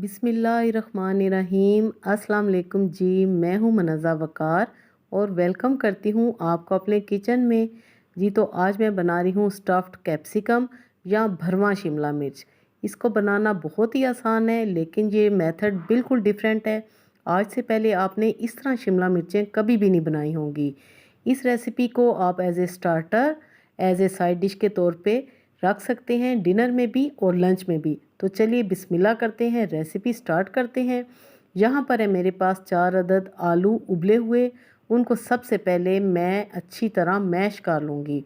बिस्मिल्लाहिर्रहमानिर्रहीम। अस्सलाम वालेकुम जी, मैं हूँ मनज़ा वक़ार और वेलकम करती हूँ आपको अपने किचन में। जी तो आज मैं बना रही हूँ स्टफ़्ड कैप्सिकम या भरवा शिमला मिर्च। इसको बनाना बहुत ही आसान है, लेकिन ये मेथड बिल्कुल डिफरेंट है। आज से पहले आपने इस तरह शिमला मिर्चें कभी भी नहीं बनाई होंगी। इस रेसिपी को आप as a starter, as a side dish के तौर पे रख सकते हैं, डिनर में भी और लंच में भी। तो चलिए बिस्मिल्लाह करते हैं, रेसिपी स्टार्ट करते हैं। यहाँ पर है मेरे पास 4 अदद आलू उबले हुए। उनको सबसे पहले मैं अच्छी तरह मैश कर लूँगी।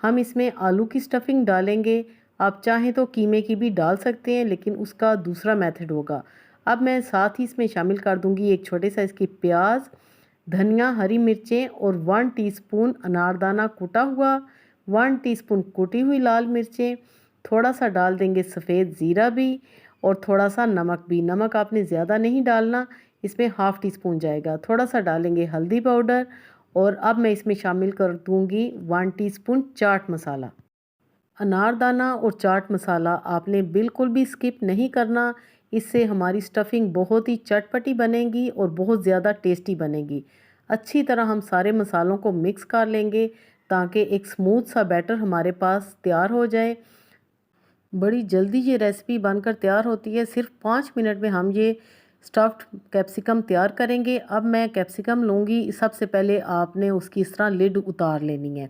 हम इसमें आलू की स्टफिंग डालेंगे। आप चाहें तो कीमे की भी डाल सकते हैं, लेकिन उसका दूसरा मेथड होगा। अब मैं साथ ही इसमें शामिल कर दूँगी एक छोटे साइज़ की प्याज, धनिया, हरी मिर्चें और 1 टीस्पून अनारदाना कूटा हुआ, 1 टीस्पून कुटी हुई लाल मिर्चें, थोड़ा सा डाल देंगे सफ़ेद ज़ीरा भी और थोड़ा सा नमक भी। नमक आपने ज़्यादा नहीं डालना, इसमें हाफ़ टी स्पून जाएगा। थोड़ा सा डालेंगे हल्दी पाउडर और अब मैं इसमें शामिल कर दूँगी 1 टीस्पून चाट मसाला। अनारदाना और चाट मसाला आपने बिल्कुल भी स्किप नहीं करना। इससे हमारी स्टफिंग बहुत ही चटपटी बनेगी और बहुत ज़्यादा टेस्टी बनेगी। अच्छी तरह हम सारे मसालों को मिक्स कर लेंगे ताकि एक स्मूथ सा बैटर हमारे पास तैयार हो जाए। बड़ी जल्दी ये रेसिपी बनकर तैयार होती है। सिर्फ 5 मिनट में हम ये स्टफ़्ड कैप्सिकम तैयार करेंगे। अब मैं कैप्सिकम लूँगी। सबसे पहले आपने उसकी इस तरह लिड उतार लेनी है।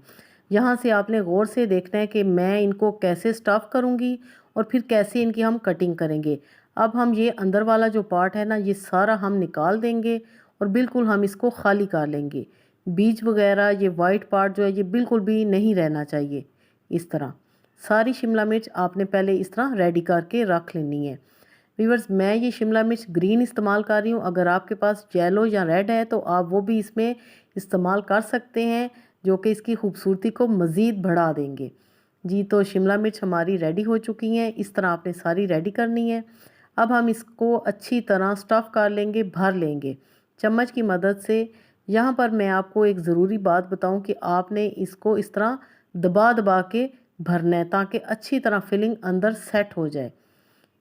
यहाँ से आपने गौर से देखना है कि मैं इनको कैसे स्टफ़ करूँगी और फिर कैसे इनकी हम कटिंग करेंगे। अब हम ये अंदर वाला जो पार्ट है ना, ये सारा हम निकाल देंगे और बिल्कुल हम इसको खाली कर लेंगे। बीज वगैरह, ये वाइट पार्ट जो है, ये बिल्कुल भी नहीं रहना चाहिए। इस तरह सारी शिमला मिर्च आपने पहले इस तरह रेडी करके रख लेनी है। व्यूअर्स, मैं ये शिमला मिर्च ग्रीन इस्तेमाल कर रही हूँ। अगर आपके पास येलो या रेड है तो आप वो भी इसमें इस्तेमाल कर सकते हैं, जो कि इसकी खूबसूरती को मज़ीद बढ़ा देंगे। जी तो शिमला मिर्च हमारी रेडी हो चुकी हैं। इस तरह आपने सारी रेडी करनी है। अब हम इसको अच्छी तरह स्टफ़ कर लेंगे, भर लेंगे चम्मच की मदद से। यहाँ पर मैं आपको एक ज़रूरी बात बताऊँ कि आपने इसको इस तरह दबा दबा के भरना है ताकि अच्छी तरह फिलिंग अंदर सेट हो जाए।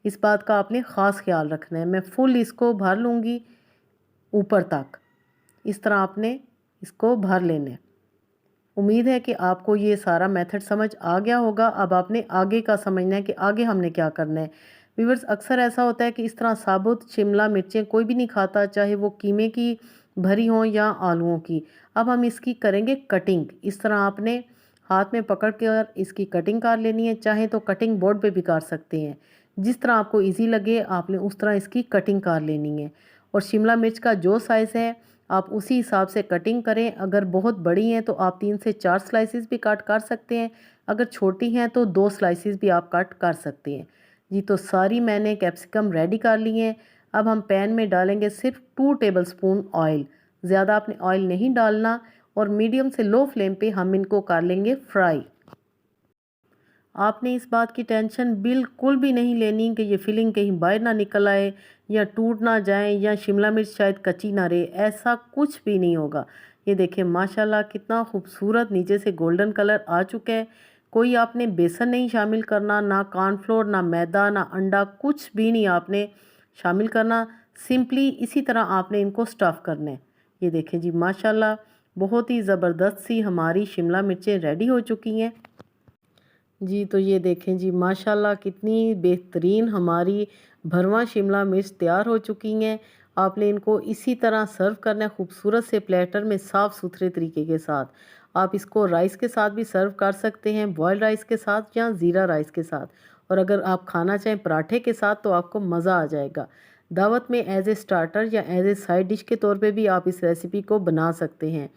इस बात का आपने ख़ास ख्याल रखना है। मैं फुल इसको भर लूँगी ऊपर तक। इस तरह आपने इसको भर लेना है। उम्मीद है कि आपको ये सारा मेथड समझ आ गया होगा। अब आपने आगे का समझना है कि आगे हमने क्या करना है। व्यूअर्स, अक्सर ऐसा होता है कि इस तरह साबुत शिमला मिर्चें कोई भी नहीं खाता, चाहे वो कीमे की भरी हों या आलूओं की। अब हम इसकी करेंगे कटिंग। इस तरह आपने हाथ में पकड़ कर इसकी कटिंग कर लेनी है। चाहे तो कटिंग बोर्ड पे भी कर सकते हैं। जिस तरह आपको ईजी लगे आपने उस तरह इसकी कटिंग कर लेनी है। और शिमला मिर्च का जो साइज़ है आप उसी हिसाब से कटिंग करें। अगर बहुत बड़ी हैं तो आप 3 से 4 स्लाइसेस भी कट कर सकते हैं। अगर छोटी हैं तो 2 स्लाइसेस भी आप कट कर सकते हैं। जी तो सारी मैंने कैप्सिकम रेडी कर ली हैं। अब हम पैन में डालेंगे सिर्फ 2 टेबलस्पून ऑयल। ज़्यादा आपने ऑयल नहीं डालना और मीडियम से लो फ्लेम पे हम इनको कर लेंगे फ्राई। आपने इस बात की टेंशन बिल्कुल भी नहीं लेनी कि ये फिलिंग कहीं बाहर ना निकल आए या टूट ना जाए या शिमला मिर्च शायद कच्ची ना रहे। ऐसा कुछ भी नहीं होगा। ये देखिए माशाल्लाह कितना खूबसूरत नीचे से गोल्डन कलर आ चुका है। कोई आपने बेसन नहीं शामिल करना, ना कॉर्नफ्लोर, ना मैदा, ना अंडा, कुछ भी नहीं आपने शामिल करना। सिंपली इसी तरह आपने इनको स्टफ़ करना है। ये देखें जी माशाल्लाह बहुत ही ज़बरदस्त सी हमारी शिमला मिर्चें रेडी हो चुकी हैं। जी तो ये देखें जी माशाल्लाह कितनी बेहतरीन हमारी भरवा शिमला मिर्च तैयार हो चुकी हैं। आपने इनको इसी तरह सर्व करना है खूबसूरत से प्लेटर में साफ़ सुथरे तरीके के साथ। आप इसको राइस के साथ भी सर्व कर सकते हैं, बॉयल्ड राइस के साथ या ज़ीरा राइस के साथ। और अगर आप खाना चाहें पराठे के साथ तो आपको मज़ा आ जाएगा। दावत में एज ए स्टार्टर या एज ए साइड डिश के तौर पे भी आप इस रेसिपी को बना सकते हैं।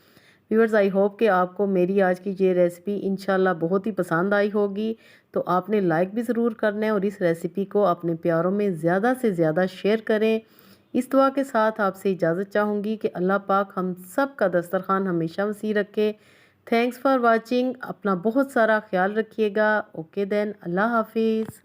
व्यूअर्स, आई होप कि आपको मेरी आज की ये रेसिपी इंशाल्लाह बहुत ही पसंद आई होगी। तो आपने लाइक भी ज़रूर करना है और इस रेसिपी को अपने प्यारों में ज़्यादा से ज़्यादा शेयर करें। इस दुआ के साथ आपसे इजाज़त चाहूँगी कि अल्लाह पाक हम सब का दस्तरखान हमेशा वसी रखे। Thanks for watching. अपना बहुत सारा ख्याल रखिएगा। ओके देन, अल्लाह हाफिज़।